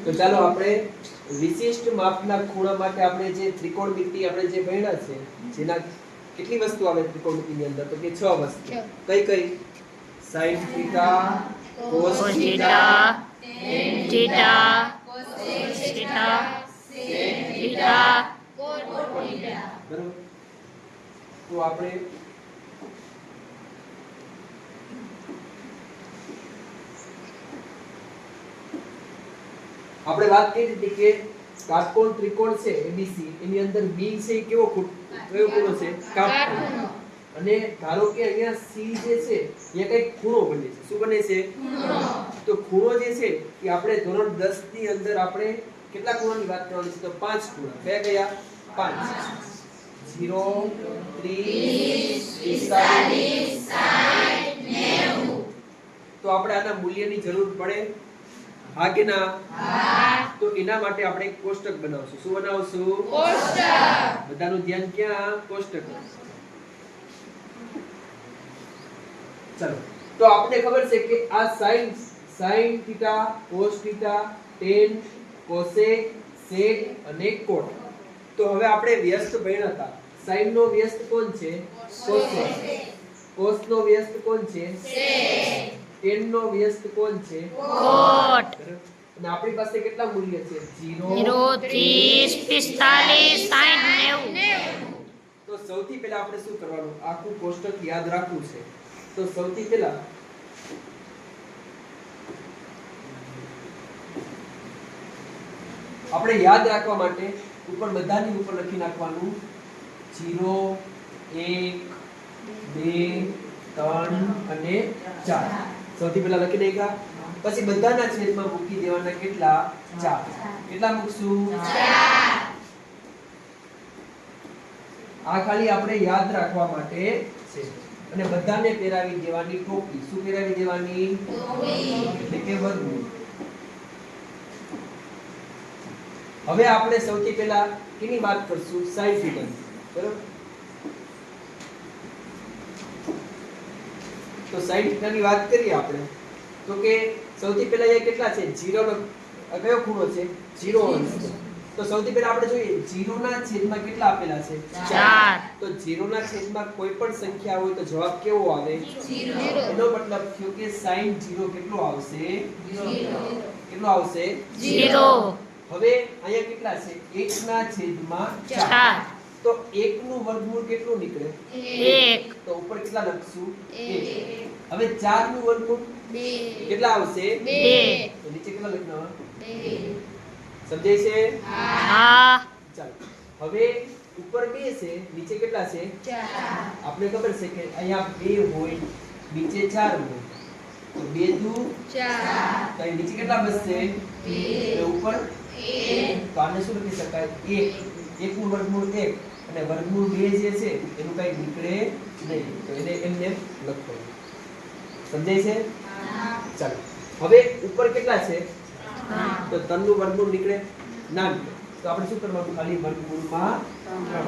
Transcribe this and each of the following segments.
તો ચાલો આપણે વિશિષ્ટ માપના ખૂણા માટે આપણે જે ત્રિકોણમિતિ આપણે જે ભણ્યા છે જેના કેટલી વસ્તુ આવે ત્રિકોણમિતિની અંદર તો કે 6 વસ્તુ કઈ કઈ sin theta cos theta tan theta, cosec theta, sec theta, cot theta. બરોબર તો આપણે વાત કરી હતી કે કાટકોણ ત્રિકોણ છે ABC એની અંદર B છે એ કયો ખૂણો છે કાટખૂણો અને ધારો કે અહીંયા C જે છે એ કઈ ખૂણો બને છે શું બને છે ખૂણો તો ખૂણો જે છે એ આપણે ધોરણ 10 ની અંદર આપણે કેટલા ખૂણાની વાત કરવાની છે તો 5 ખૂણા કયા કયા 5 0 30 45 60 90 તો આપણે આના મૂલ્યની જરૂર પડે હા કે ના હા તો એના માટે આપણે એક કોષ્ટક બનાવશું શું બનાવશું કોષ્ટક બધાનું ધ્યાન ક્યાં કોષ્ટક ચલો તો આપણે ખબર છે કે આ sin theta cos theta tan cosec sec અને cot તો હવે આપણે વ્યસ્ત ભણ્યા હતા sin નો વ્યસ્ત કોણ છે cosec cos નો વ્યસ્ત કોણ છે sec tan નો વ્યસ્ત કોણ છે cot. અને આપણી પાસે કેટલા મૂલ્ય છે 0 30, 45, 60, 90. તો સૌથી પહેલા આપણે શું કરવાનું આખું કોષ્ટક યાદ રાખવું છે તો સૌથી પહેલા આપણે યાદ રાખવા માટે ઉપર બધાની ઉપર લખી નાખવાનું 0 1 2 3 અને 4 સૌથી પહેલા લખી નાખ્યા પછી બધાના છેદમાં મૂકી દેવાના કેટલા 4 કેટલા મૂકશું 4 આ ખાલી આપણે યાદ રાખવા માટે છે અને બધાને પહેરાવી દેવાની ટોપી શું પહેરાવી દેવાની ટોપી એટલે કે વર્ગમૂળ હવે આપણે સૌથી પહેલા કેની વાત કરશું sin થીટા બરોબર તો sin થીટા ની વાત કરીએ આપણે તો કે સૌથી પહેલા અહીંયા કેટલા છે 0 નો કયો ખૂણો છે 0 અંશ તો સૌથી પહેલા આપણે જોઈએ 0 ના છેદમાં કેટલા આપેલા છે 4 તો 0 ના છેદમાં કોઈ પણ સંખ્યા હોય તો જવાબ કેવો આવે 0 એનો મતલબ થયો કે sin 0 કેટલો આવશે 0 કેટલો આવશે 0. હવે અહીંયા કેટલા છે 1 ના છેદમાં 4 તો 1 નું વર્ગમૂળ કેટલું નીકળે 1. તો ઉપર કેટલા લખશું 1 હવે 4 નું વર્ગમૂળ 2 કેટલા આવશે 2. તો નીચે કેટલા લખના 2 સમજાય છે હા. ચાલો હવે ઉપર 2 છે નીચે કેટલા છે 4 આપણે ખબર છે કે અહીંયા 2 હોય નીચે 4 હોય તો 2 દુ 4 તો અહીં નીચે કેટલા બચશે 2 ઉપર 1 તો આને શું લખી શકાય 1 નું વર્ગમૂળ 1 અને વર્ગમૂળ 2 જે છે એનું કઈ નીકળે નહીં તો એને એમને લખવાનું સમજાય છે ચાલો હવે ઉપર કેટલા છે તો 3 નું વર્ગમૂળ નીકળે ના નીકળે તો આપણે શું કરવાનું ખાલી વર્ગમૂળમાં 3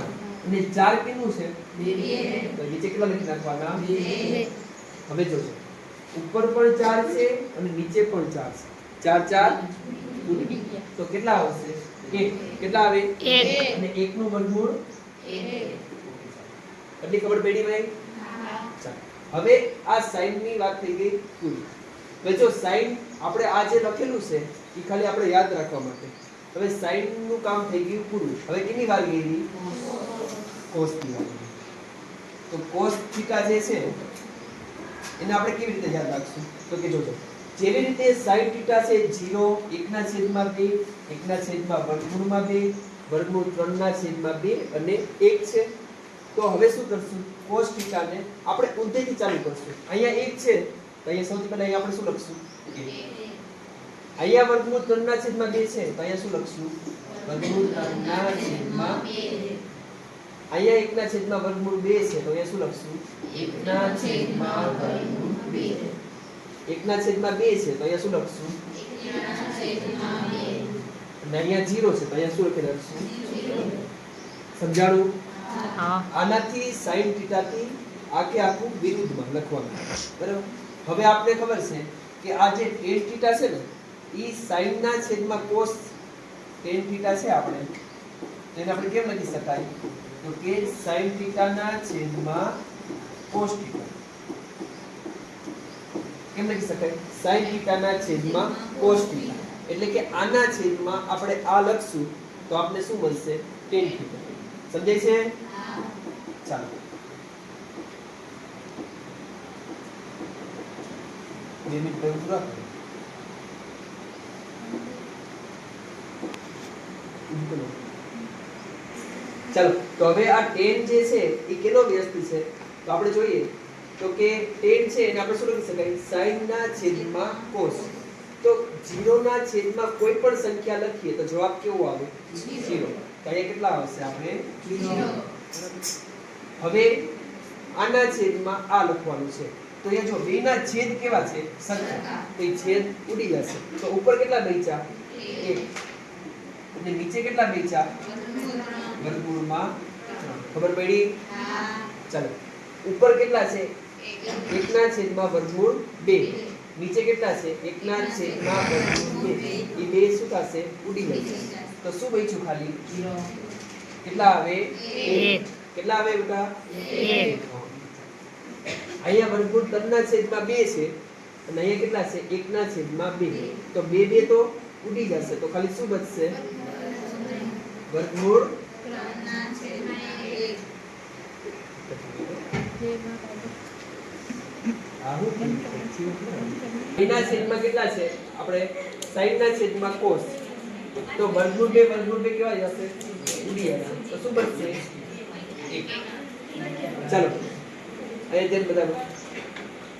અને 4 કેનું છે 2 તો નીચે કેટલા લખી નાખવાના 2 હવે જોજો ઉપર પણ 4 છે અને નીચે પણ 4 છે 4 4 તો કેટલા આવશે 1 કેટલા આવે 1. અને 1 નું વર્ગમૂળ 1 એટલી ખબર પડી ભાઈ ચાલો હવે આ sin ની વાત થઈ ગઈ પૂરી હવે જો sin આપણે આ જે લખેલું છે એ ખાલી આપણે યાદ રાખવા માટે હવે sin નું કામ થઈ ગયું પૂરું હવે કેની વાર ગઈ cos ની વાર તો cos થીટા જે છે એને આપણે કેવી રીતે યાદ રાખશું તો કે જોજો જેવી રીતે sin થીટા છે 0 1 ના છેદમાં 2 1 ના છેદમાં વર્ગમૂળમાં 2 વર્ગમૂળ 3 ના છેદમાં 2 અને 1 છે તો હવે શું કરશું cos થીટા ને આપણે ઊંધેથી ચાલુ કરશું અહીંયા 1 છે તો અહીંયા સૌથી પહેલા અહીંયા આપણે શું લખશું 1 અહીંયા વર્ગમૂળ 3 ના છેદમાં 2 છે તો અહીંયા શું લખશું વર્ગમૂળ 3 ના છેદમાં 2 અહીંયા 1 ના છેદમાં વર્ગમૂળ 2 છે તો અહીંયા શું લખશું 1 ના છેદમાં વર્ગમૂળ 2 1 ના છેદમાં 2 છે તો અહીંયા શું લખશું 1 ના છેદમાં 2 અને અહીંયા 0 છે તો અહીંયા શું લખી લખશું 0 સમજાણું હા. આનાથી sin થીટા થી આખે આખું વિરુદ્ધમાં લખવાનું બરાબર હવે આપણે ખબર છે કે આ જે tan થીટા છે ને ઈ sin ના છેદમાં cos tan થીટા છે આપણે તેને આપણે કેમ લખી શકાય તો કે sin થીટા ના છેદમાં cos થીટા કેમ લખી શકાય sin થીટા ના છેદમાં cos થીટા એટલે કે આના છેદમાં આપણે આ લખશું તો આપણે શું મળશે tan થીટા સમજાય છે ચાલો 2 મિનિટ પૂરા કરો ચાલો તો હવે આ tan જે છે એ કેટલો વ્યસ્ત છે તો આપણે જોઈએ તો કે tan છે એને આપણે શું લખી શકાય sin ના છેદમાં cos તો 0 ના છેદમાં કોઈ પણ સંખ્યા લખીએ તો જવાબ કેવો આવે 0 તો અહીંયા કેટલા આવશે આપણે 0 હવે આના છેદમાં આ લખવાનું છે તો અહીંયા જો બે ના છેદ કેવા છે સરખા તો એ છેદ ઉડી જશે તો ઉપર કેટલા બચ્યા 1 અને નીચે કેટલા બચ્યા વર્ગમૂળમાં 3 ખબર પડી હા ચાલો ઉપર કેટલા છે 1 ના છેદમાં વર્ગમૂળ 2 નીચે કેટલા છે 1 ના છેદમાં વર્ગમૂળ 2 એ બે શું થશે ઉડી જશે તો શું બચ્યું ખાલી 0 કેટલા આવે 1 કેટલા આવે બેટા 1 અહીંયા વર્ગમૂળ 3 ના છેદમાં 2 છે અને અહીંયા કેટલા છે 1 ના છેદમાં 2 તો 2 તો ઉડી જશે તો ખાલી શું બચશે વર્ગમૂળ 3 ના છેદમાં 1 ના છેદમાં કેટલા છે આપણે sin ના છેદમાં cos તો વર્ગમૂળ 2 કેવા જશે ઉડી જશે તો શું બચશે 1 ચાલો અહીંયા જેમ બધા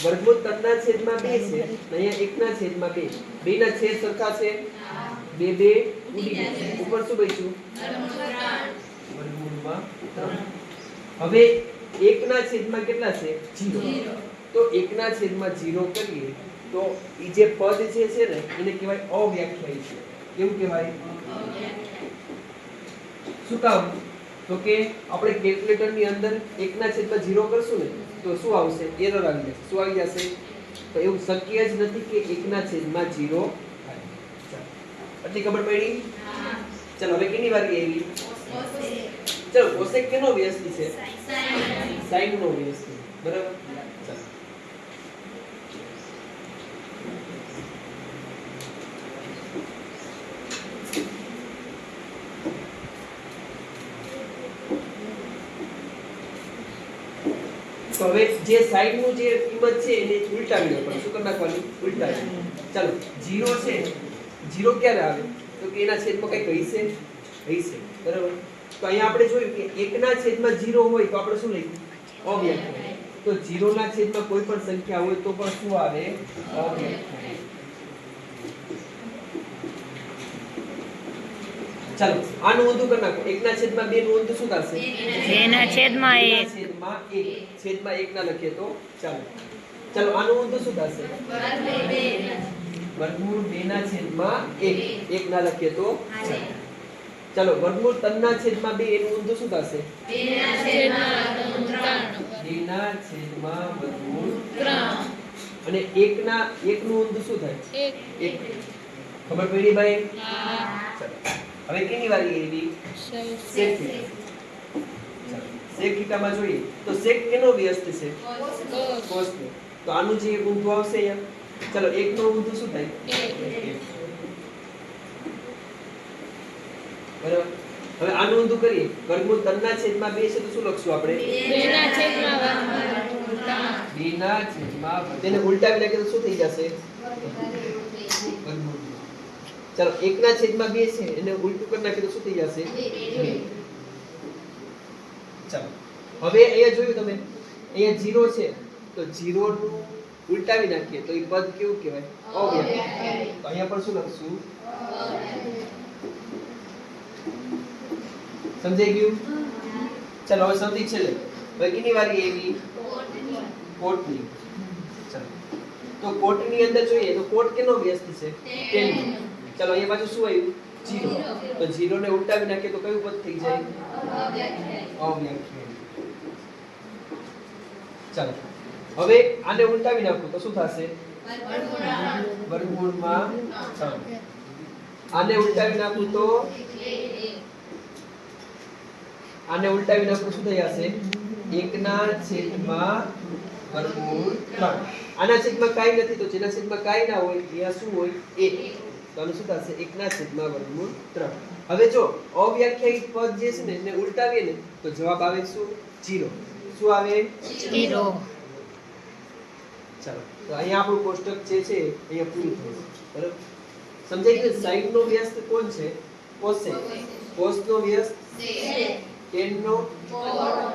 વર્ગમૂળ 3 ના છેદમાં 2 છે અહીંયા 1 ના છેદમાં 2 બે ના છેદ સરખા છે 2 ઉડી જશે ઉપર શું બચ્યું વર્ગમૂળમાં 3 હવે 1 ના છેદમાં કેટલા છે 0 તો 1 ના છેદમાં 0 કરીએ તો ઈ જે પદ જે છે ને એને કહેવાય અવ્યાખ્યાયિત છે કેવું કહેવાય શું કામ તો કે આપણે કેલ્ક્યુલેટર ની અંદર 1 ના છેદમાં 0 કરશું ને તો શું આવશે એરર આવી જશે શું આવી જશે તો એવું શક્ય જ નથી કે 1 ના છેદમાં 0 થાય આટલી ખબર પડી હા ચલો હવે કેની વારી આવી ચલો કોસેક કેનો વ્યસ્ત છે સાઈન નો વ્યસ્ત બરાબર ચાલો તો હવે જે સાઈડ નું જે કિંમત છે એને ઉલટાવી નાખવાનું શું કરી નાખવાની ઉલટાવી ચાલો 0 છે 0 ક્યારે આવે તો કે એના છેદમાં કઈ હશે બરાબર તો અહીંયા આપણે જોયું કે 1 ના છેદમાં 0 હોય તો આપણે શું લખ્યું અવ્યાખ્યાયિત તો 0 ના છેદમાં કોઈ પણ સંખ્યા હોય તો પણ શું આવે અવ્યાખ્યાયિત ચાલો આનું ઊંધું કરી નાખો 1 ના છેદમાં 2 નું ઊંધું શું થશે 2 ના છેદમાં 1 છેદમાં 1 છેદમાં 1 ના લખીએ તો ચાલો આનું ઊંધું શું થશે વર્ગમૂળ 2 ના છેદમાં 1 1 ના લખીએ તો ચાલો વર્ગમૂળ 3 ના છેદમાં 2 એનું ઊંધું શું થશે 2 ના છેદમાં વર્ગમૂળ 3 અને 1 નું ઊંધું શું થાય 1 ખબર પડી ભાઈ હા ચાલો હવે કેની વારી આવી sec થીટા sec થીટામાં જોઈએ તો sec કેનો વ્યસ્ત છે cos નો તો આનું જે ઊંધું આવશે અહીંયા ચલો 1 નો ઊંધું શું થાય 1 બરાબર હવે આનું ઊંધું કરીએ વર્ગમૂળ 3 ના છેદમાં 2 છે તો શું લખશું આપણે 2 ના છેદમાં તેને ઉલટાવી નાખીએ તો શું થઈ જશે વર્ગમૂળ ચાલો 1 ના છેદમાં 2 છે એને ઉલટું કરી નાખીએ તો શું થઈ જશે 2 ચાલો હવે અહીંયા જોયું તમે અહીંયા 0 છે તો 0 નું ઉલટાવી નાખીએ તો એ પદ કેવું કહેવાય અવ્યાખ્યાયિત તો અહીંયા પર શું લખશું સમજાઈ ગયું ચાલો હવે સૌથી છેલ્લે હવે કેની વારી આવી કોટની ચાલો તો કોટની અંદર જોઈએ તો કોટ કેનો વ્યસ્ત છે 10 ચાલો અહીંયા પાછું શું આવ્યું 0 તો 0 ને ઉલટાવી નાખીએ તો કયું પદ થઈ જાય અવ્યાખ્યાયિત ચાલો હવે આને ઉલટાવી નાખો તો શું થશે વર્ગમૂળમાં 3. આને ઉલટાવી નાખું તો શું થઈ જશે? 1/વર્ગમૂળ 3. આના છેદમાં કાંઈ નથી તો જેના છેદમાં કાંઈ ના હોય ત્યાં શું હોય? 1. તો આનું શું થશે? 1/વર્ગમૂળ 3. હવે જો અવ્યાખ્યાયિત પદ જે છે ને એને ઉલટાવીએ ને તો જવાબ આવે શું? 0. શું આવે? 0. ચાલો તો અહીંયા આપણું કોષ્ટક જે છે અહીંયા પૂરું થયું. બરાબર? સમજાઈ ગયું? sin નો વ્યસ્ત કોણ છે? cosec. cos નો વ્યસ્ત sec. tan નો cot.